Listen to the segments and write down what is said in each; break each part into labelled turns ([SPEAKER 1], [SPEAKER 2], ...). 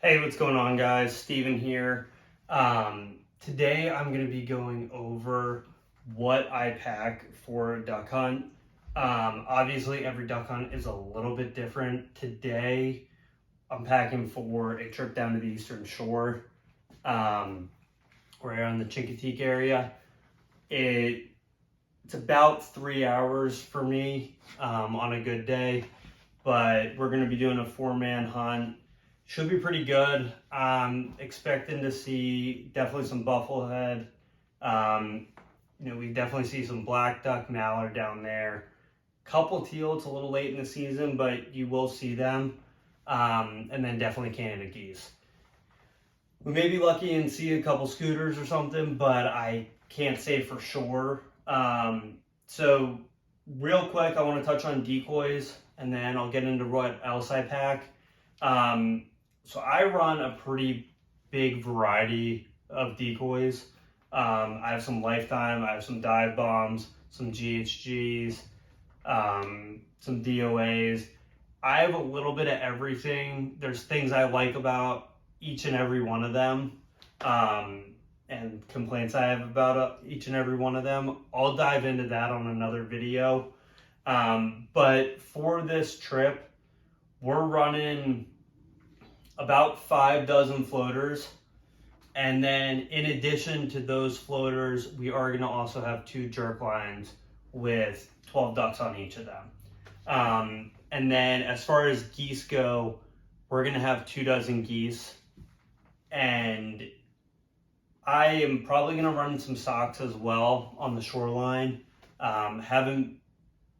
[SPEAKER 1] Hey, what's going on, guys? Steven here. Today I'm going to be going over what I pack for a duck hunt. Obviously, every duck hunt is a little bit different. Today I'm packing for a trip down to the Eastern Shore, right on the Chincoteague area. It's about 3 hours for me on a good day, but we're going to be doing a 4-man hunt. Should be pretty good. Expecting to see definitely some bufflehead. We definitely see some black duck, mallard down there. Couple teal. It's a little late in the season, but you will see them. And then definitely Canada geese. We may be lucky and see a couple scooters or something, but I can't say for sure. So real quick, I want to touch on decoys, and then I'll get into what else I pack. So I run a pretty big variety of decoys. I have some Lifetime, I have some dive bombs, some GHGs, some DOAs. I have a little bit of everything. There's things I like about each and every one of them, and complaints I have about each and every one of them. I'll dive into that on another video. But for this trip, we're running about 5 dozen floaters, and then in addition to those floaters, we are going to also have 2 jerk lines with 12 ducks on each of them. And then as far as geese go, we're going to have 2 dozen geese, and I am probably going to run some socks as well on the shoreline. Haven't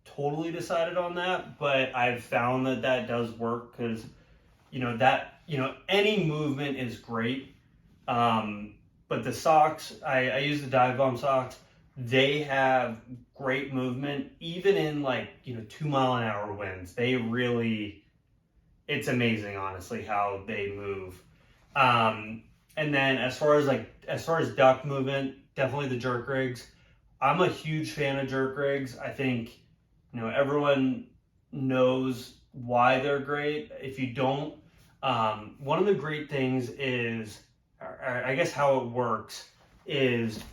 [SPEAKER 1] totally decided on that, but I've found that does work because any movement is great. But the socks, I use the dive bomb socks. They have great movement, even in 2-mile-an-hour winds. It's amazing, honestly, how they move. And then as far as duck movement, definitely the jerk rigs. I'm a huge fan of jerk rigs. I think, everyone knows why they're great. If you don't, one of the great things is, or I guess how it works is,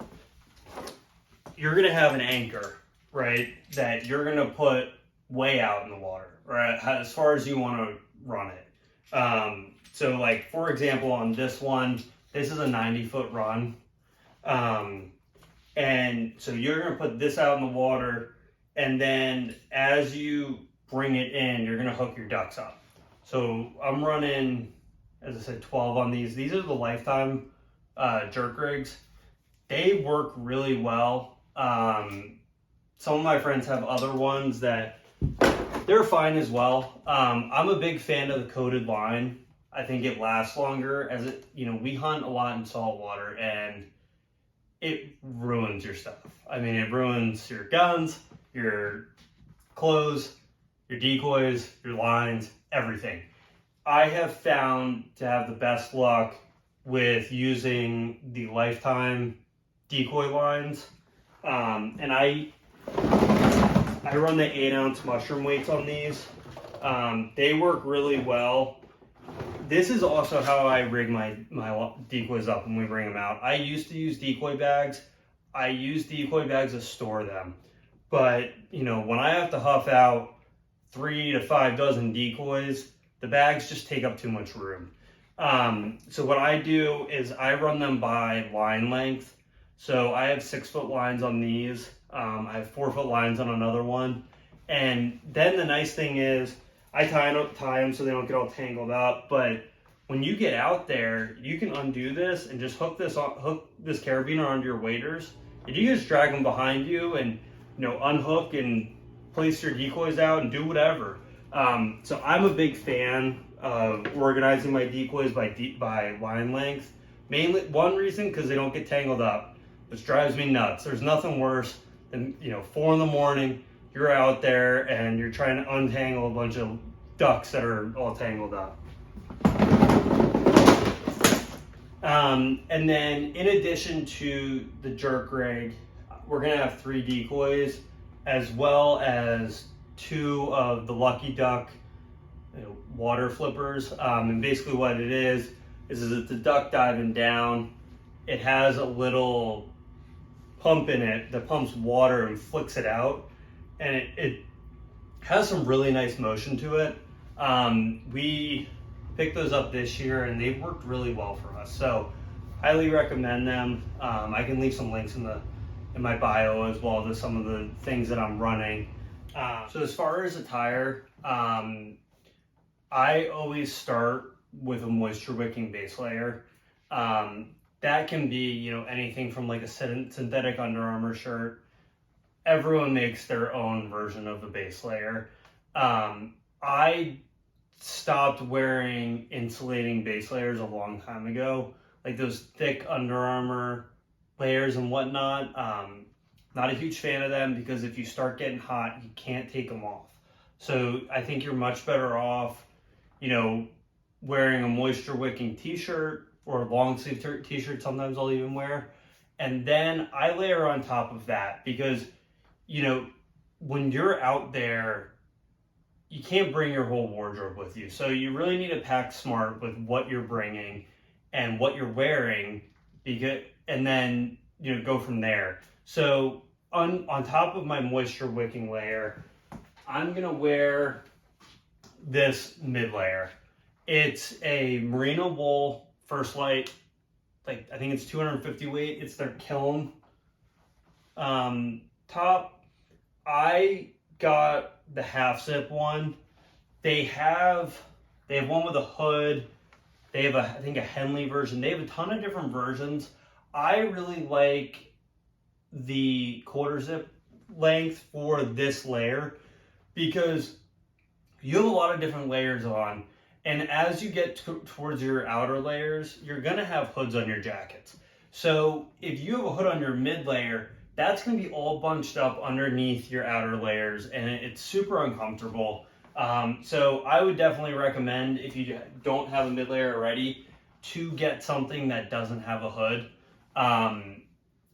[SPEAKER 1] you're going to have an anchor, right, that you're going to put way out in the water, right, as far as you want to run it. So for example, on this one, this is a 90-foot run. And so you're going to put this out in the water, and then as you bring it in, you're going to hook your ducks up. So I'm running, as I said, 12 on these. These are the Lifetime jerk rigs. They work really well. Some of my friends have other ones that they're fine as well. I'm a big fan of the coated line. I think it lasts longer, as we hunt a lot in saltwater, and it ruins your stuff. I mean, it ruins your guns, your clothes, your decoys, your lines, everything. I have found to have the best luck with using the Lifetime decoy lines. And I run the 8-ounce mushroom weights on these. They work really well. This is also how I rig my decoys up when we bring them out. I used to use decoy bags. I use decoy bags to store them. But, when I have to huff out 3 to 5 dozen decoys, the bags just take up too much room. So what I do is I run them by line length. So I have 6-foot lines on these. I have 4-foot lines on another one. And then the nice thing is I tie them so they don't get all tangled up. But when you get out there, you can undo this and just hook this carabiner onto your waders. And you can just drag them behind you and unhook and place your decoys out and do whatever. So I'm a big fan of organizing my decoys by line length. Mainly one reason, because they don't get tangled up, which drives me nuts. There's nothing worse than 4 in the morning, you're out there and you're trying to untangle a bunch of ducks that are all tangled up. And then in addition to the jerk rig, we're gonna have 3 decoys, as well as 2 of the Lucky Duck water flippers. And basically what it is it's a duck diving down. It has a little pump in it that pumps water and flicks it out. And it has some really nice motion to it. We picked those up this year and they've worked really well for us. So highly recommend them. I can leave some links in my bio as well to some of the things that I'm running. So as far as attire, I always start with a moisture wicking base layer. That can be, anything from like a synthetic Under Armour shirt. Everyone makes their own version of the base layer. I stopped wearing insulating base layers a long time ago, like those thick Under Armour layers and whatnot. Not a huge fan of them because if you start getting hot, you can't take them off. So I think you're much better off, wearing a moisture wicking t-shirt or a long sleeve t-shirt. Sometimes I'll even wear. And then I layer on top of that because, when you're out there, you can't bring your whole wardrobe with you. So you really need to pack smart with what you're bringing and what you're wearing, and then, go from there. So on top of my moisture wicking layer, I'm going to wear this mid layer. It's a merino wool First Light, I think it's 250 weight. It's their kiln top. I got the half zip one. They have one with a hood. They have I think a Henley version. They have a ton of different versions. I really like the quarter zip length for this layer because you have a lot of different layers on, and as you get towards your outer layers, you're gonna have hoods on your jackets. So if you have a hood on your mid layer, that's gonna be all bunched up underneath your outer layers, and it's super uncomfortable. So I would definitely recommend, if you don't have a mid layer already, to get something that doesn't have a hood.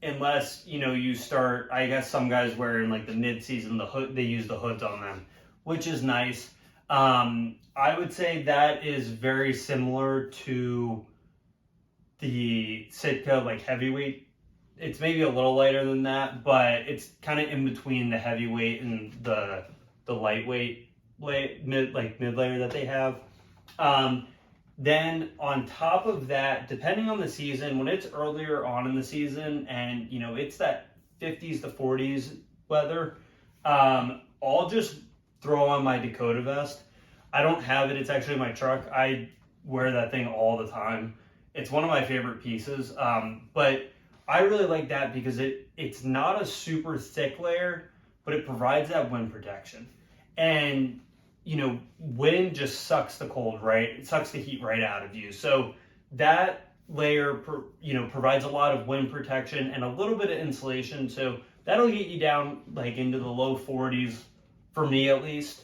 [SPEAKER 1] Unless, you start, I guess some guys wear in like the mid-season, the hood, they use the hoods on them, which is nice. I would say that is very similar to the Sitka like heavyweight. It's maybe a little lighter than that, but it's kind of in between the heavyweight and the lightweight mid layer that they have. Then on top of that, depending on the season, when it's earlier on in the season and it's that 50s to 40s weather, I'll just throw on my Dakota vest. I don't have it. It's actually in my truck. I wear that thing all the time. It's one of my favorite pieces. But I really like that because it's not a super thick layer, but it provides that wind protection. And wind just sucks the cold, right? It sucks the heat right out of you. So that layer, provides a lot of wind protection and a little bit of insulation. So that'll get you down like into the low 40s for me at least.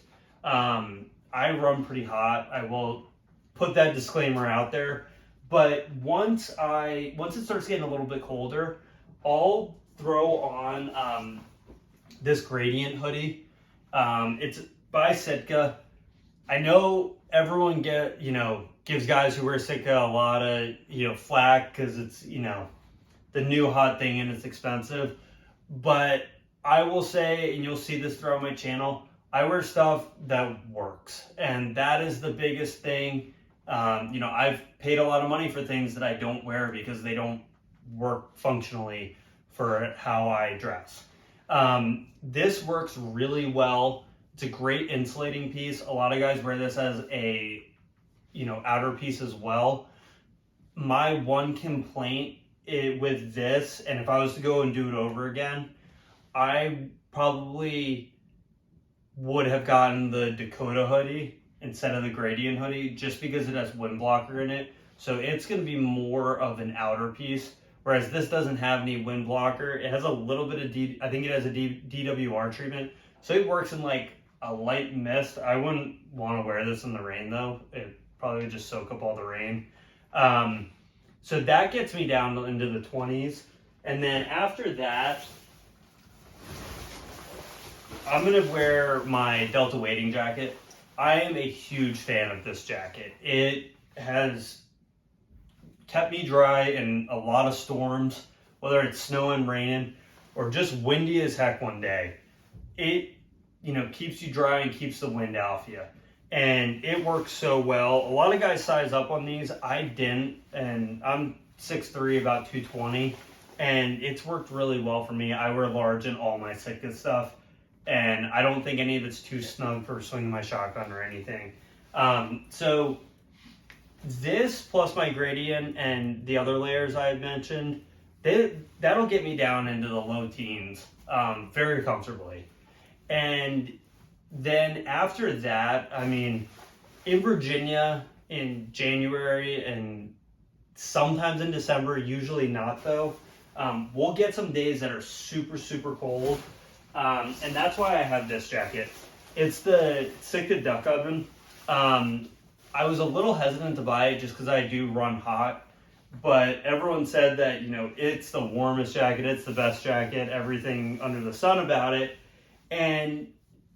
[SPEAKER 1] I run pretty hot. I will put that disclaimer out there. But once it starts getting a little bit colder, I'll throw on this gradient hoodie. It's by Sitka. I know everyone gives guys who wear Sitka a lot of flack because it's the new hot thing and it's expensive. But I will say, and you'll see this throughout my channel, I wear stuff that works, and that is the biggest thing. I've paid a lot of money for things that I don't wear because they don't work functionally for how I dress. This works really well. It's a great insulating piece. A lot of guys wear this as a, outer piece as well. My one complaint with this, and if I was to go and do it over again, I probably would have gotten the Dakota hoodie instead of the gradient hoodie just because it has wind blocker in it. So it's going to be more of an outer piece, whereas this doesn't have any wind blocker. It has a little bit of I think it has a DWR treatment. So it works in like a light mist. I wouldn't want to wear this in the rain though. It probably would just soak up all the rain. So that gets me down into the 20s. And then after that, I'm going to wear my Delta wading jacket. I am a huge fan of this jacket. It has kept me dry in a lot of storms, whether it's snowing, raining, or just windy as heck one day. It, keeps you dry and keeps the wind off you. And it works so well. A lot of guys size up on these. I didn't, and I'm 6'3", about 220, and it's worked really well for me. I wear large in all my Sitka stuff, and I don't think any of it's too snug for swinging my shotgun or anything. So this plus my gradient and the other layers I had mentioned, that'll get me down into the low teens very comfortably. And then after that, I mean, in Virginia in January and sometimes in December, usually not though, we'll get some days that are super, super cold. And that's why I have this jacket. It's the Sitka Duck Oven. I was a little hesitant to buy it just because I do run hot, but everyone said that, it's the warmest jacket, it's the best jacket, everything under the sun about it. And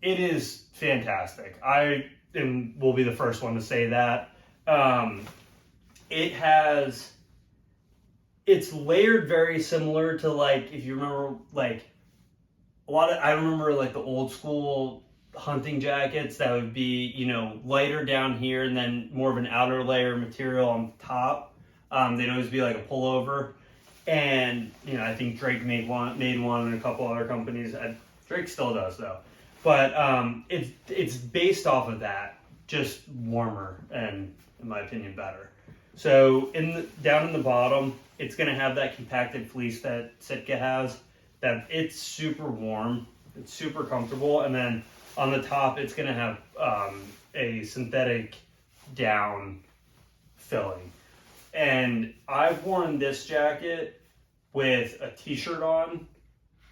[SPEAKER 1] it is fantastic. Will be the first one to say that. It's layered very similar to, like, if you remember, like, I remember like the old school hunting jackets that would be, lighter down here and then more of an outer layer material on top. They'd always be like a pullover. And, I think Drake made one and a couple other companies. Drake still does though. But it's based off of that, just warmer and, in my opinion, better. So down in the bottom, it's going to have that compacted fleece that Sitka has. That it's super warm, it's super comfortable, and then on the top, it's going to have a synthetic down filling. And I've worn this jacket with a t-shirt on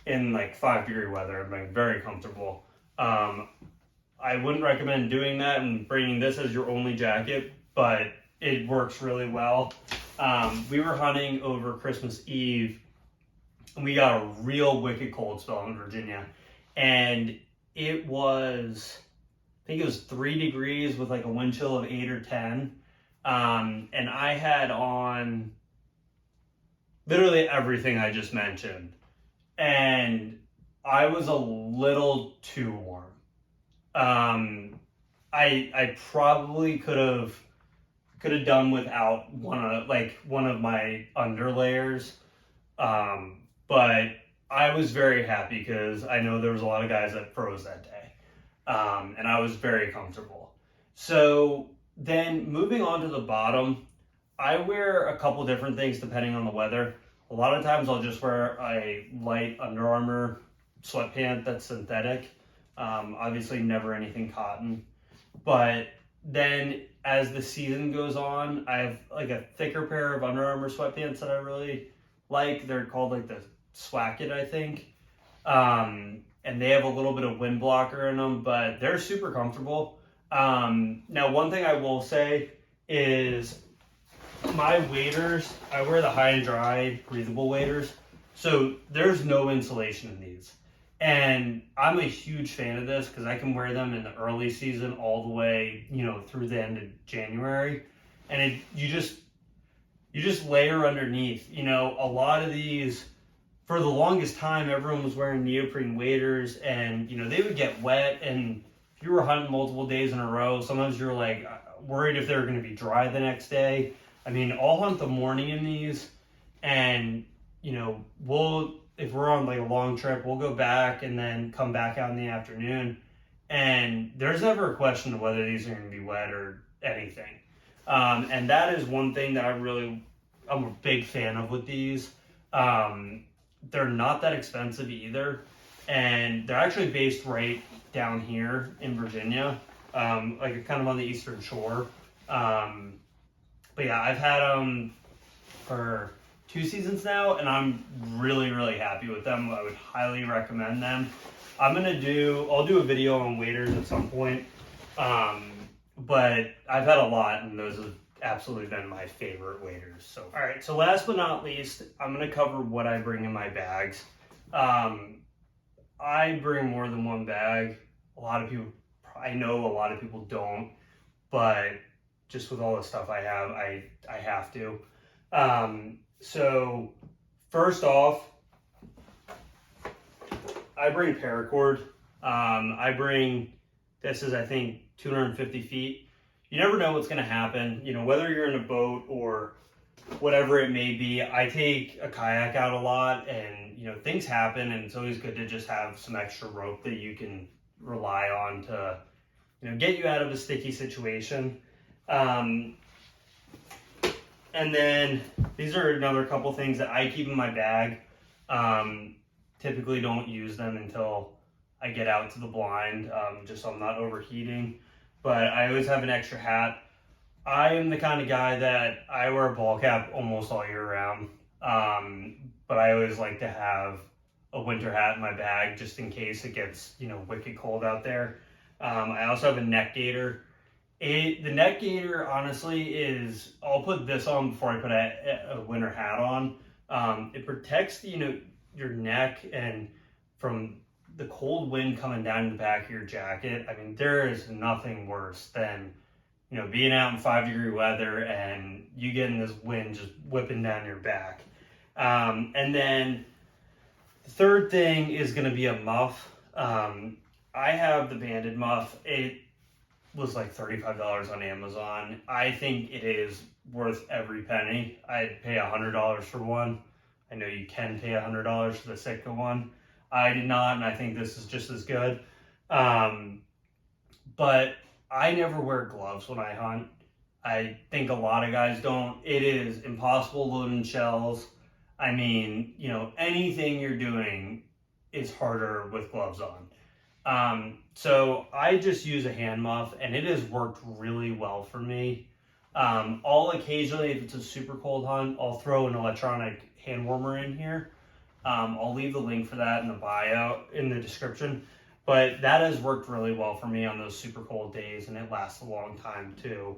[SPEAKER 1] in like 5-degree weather. I'm like very comfortable. I wouldn't recommend doing that and bringing this as your only jacket, but it works really well. We were hunting over Christmas Eve, and we got a real wicked cold spell in Virginia, and I think it was 3 degrees with like a wind chill of 8 or 10. And I had on literally everything I just mentioned. And I was a little too warm. I probably could have done without one of my underlayers. But I was very happy because I know there was a lot of guys that froze that day. And I was very comfortable. So then moving on to the bottom, I wear a couple different things depending on the weather. A lot of times I'll just wear a light Under Armour sweatpant that's synthetic. Obviously never anything cotton. But then as the season goes on, I have like a thicker pair of Under Armour sweatpants that I really like. They're called like the Swacket, I think. And they have a little bit of wind blocker in them, but they're super comfortable. Now, one thing I will say is my waders, I wear the high and dry breathable waders. So there's no insulation in these. And I'm a huge fan of this because I can wear them in the early season all the way, through the end of January. And you just layer underneath. A lot of these, for the longest time, everyone was wearing neoprene waders, and they would get wet. And if you were hunting multiple days in a row, sometimes you're like worried if they were going to be dry the next day. I mean, I'll hunt the morning in these, and if we're on like a long trip, we'll go back and then come back out in the afternoon, and there's never a question of whether these are going to be wet or anything. And that is one thing that I'm a big fan of with these. They're not that expensive either, and they're actually based right down here in Virginia, like kind of on the Eastern Shore. But yeah, I've had them for 2 seasons now, and I'm really, really happy with them. I would highly recommend them. I'll do a video on waders at some point, but I've had a lot, and those have absolutely been my favorite waders. So, all right, so last but not least, I'm going to cover what I bring in my bags. I bring more than one bag. A lot of people I know a lot of people don't, but just with all the stuff I have, I have to. So first off, I bring paracord. I bring, this is I think 250 feet. You never know what's going to happen, you know, whether you're in a boat or whatever it may be. I take a kayak out a lot, and you know, things happen, and it's always good to just have some extra rope that you can rely on to, you know, get you out of a sticky situation. And then these are another couple things that I keep in my bag. Typically don't use them until I get out to the blind, just so I'm not overheating. But I always have an extra hat. I am the kind of guy that I wear a ball cap almost all year round. But I always like to have a winter hat in my bag just in case it gets, you know, wicked cold out there. I also have a neck gaiter. The neck gaiter, honestly, is, I'll put this on before I put a winter hat on. It protects, you know, your neck and from the cold wind coming down the back of your jacket. I mean, there is nothing worse than, you know, being out in 5-degree weather and you getting this wind just whipping down your back. And then the third thing is going to be a muff. I have the banded muff. It was like $35 on Amazon. I think it is worth every penny. I'd pay $100 for one. I know you can pay $100 for the Sitka one. I did not, and I think this is just as good. But I never wear gloves when I hunt. I think a lot of guys don't. It is impossible loading shells. I mean, you know, anything you're doing is harder with gloves on. So I just use a hand muff, and it has worked really well for me. I'll occasionally, if it's a super cold hunt, I'll throw an electronic hand warmer in here. I'll leave the link for that in the bio, in the description. But that has worked really well for me on those super cold days, and it lasts a long time too.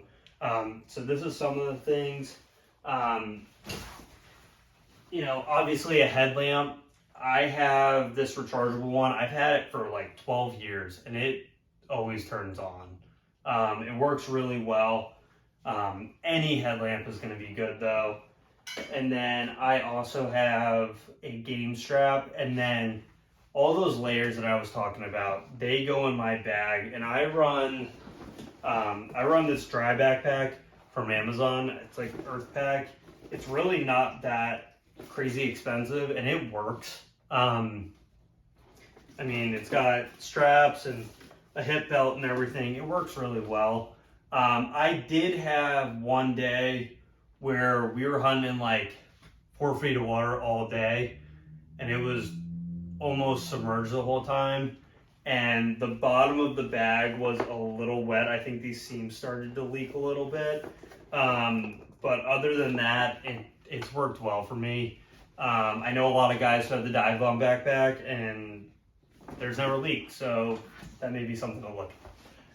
[SPEAKER 1] So this is some of the things. You know, obviously a headlamp. I have this rechargeable one. I've had it for like 12 years, and it always turns on. It works really well. Any headlamp is going to be good though. And then I also have a game strap, and then all those layers that I was talking about, they go in my bag, and I run this dry backpack from Amazon. It's like Earth Pack. It's really not that crazy expensive, and it works. I mean, it's got straps and a hip belt and everything. It works really well. I did have one day where we were hunting like 4 feet of water all day, and it was almost submerged the whole time, and the bottom of the bag was a little wet. I think these seams started to leak a little bit, but other than that, it's worked well for me. I know a lot of guys who have the dive bomb backpack, and there's never leaks, so that may be something to look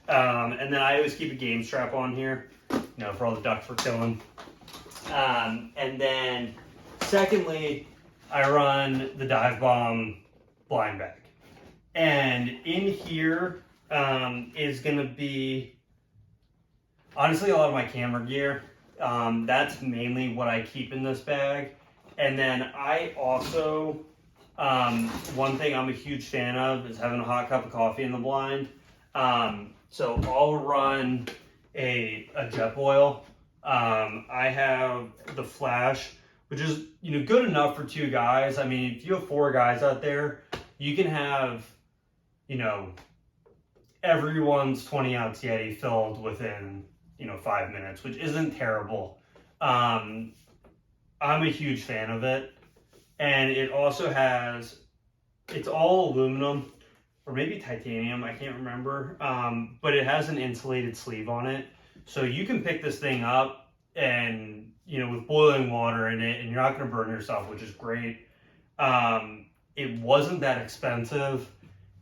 [SPEAKER 1] at. And then I always keep a game strap on here, you know, for all the ducks we're killing. And then secondly, I run the dive bomb blind bag, and in here is going to be honestly a lot of my camera gear. That's mainly what I keep in this bag. And then I also, one thing I'm a huge fan of is having a hot cup of coffee in the blind. So I'll run a jet boil. I have the Flash, which is, you know, good enough for 2 guys. I mean, if you have 4 guys out there, you can have, you know, everyone's 20-ounce Yeti filled within, you know, 5 minutes, which isn't terrible. I'm a huge fan of it. And it also has, it's all aluminum or maybe titanium, I can't remember. But it has an insulated sleeve on it. So you can pick this thing up and, you know, with boiling water in it, and you're not going to burn yourself, which is great. It wasn't that expensive,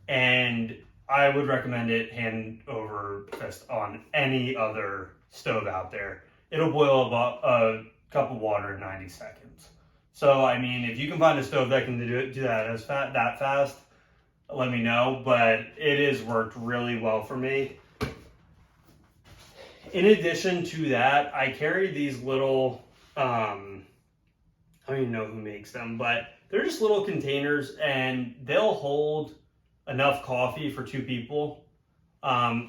[SPEAKER 1] and I would recommend it hand over fist on any other stove out there. It'll boil about a cup of water in 90 seconds. So, I mean, if you can find a stove that can do that that fast, let me know. But it has worked really well for me. in addition to that, I carry these little, I don't even know who makes them, but they're just little containers and they'll hold enough coffee for 2 people.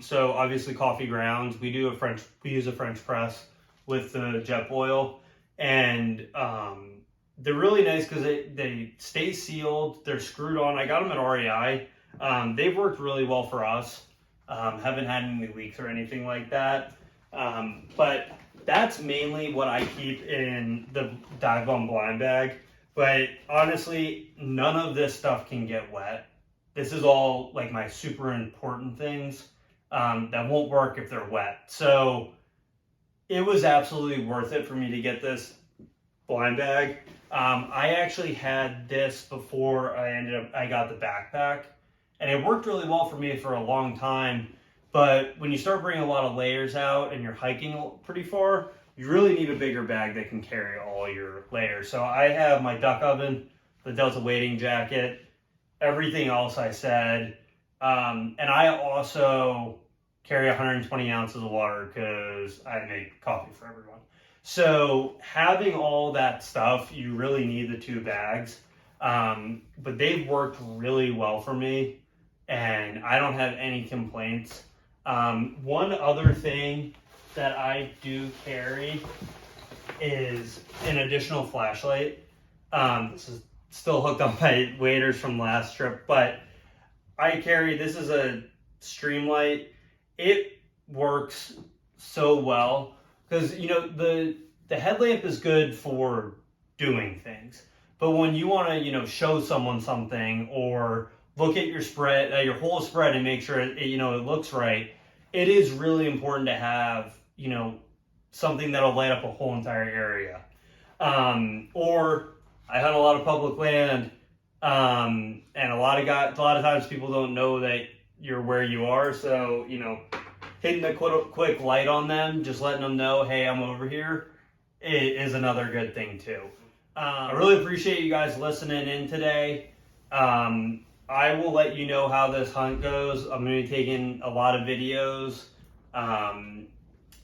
[SPEAKER 1] So obviously coffee grounds. We use a French press with the jet boil, and they're really nice because they stay sealed. They're screwed on. I got them at REI. They've worked really well for us. Haven't had any leaks or anything like that. But that's mainly what I keep in the dive bomb blind bag. But honestly, none of this stuff can get wet. This is all like my super important things that won't work if they're wet. So it was absolutely worth it for me to get this blind bag. I actually had this before I got the backpack, and it worked really well for me for a long time. But when you start bringing a lot of layers out and you're hiking pretty far, you really need a bigger bag that can carry all your layers. So I have my duck oven, the Delta wading jacket, everything else I said. And I also carry 120 ounces of water because I make coffee for everyone. So having all that stuff, you really need the 2 bags. But they've worked really well for me, and I don't have any complaints. One other thing that I do carry is an additional flashlight. This is still hooked on my waders from last trip, but this is a stream light. It works so well because, you know, the headlamp is good for doing things, but when you want to, you know, show someone something or look at your spread, your whole spread, and make sure it looks right, it is really important to have, you know, something that'll light up a whole entire area. Or I hunt a lot of public land, and a lot of times people don't know that you're where you are. So, you know, hitting a quick light on them, just letting them know, hey, I'm over here, is another good thing too. I really appreciate you guys listening in today. I will let you know how this hunt goes. I'm going to be taking a lot of videos,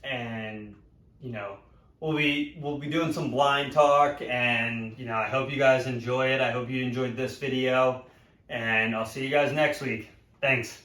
[SPEAKER 1] and, you know, we'll be doing some blind talk, and, you know, I hope you guys enjoy it. I hope you enjoyed this video, and I'll see you guys next week. Thanks.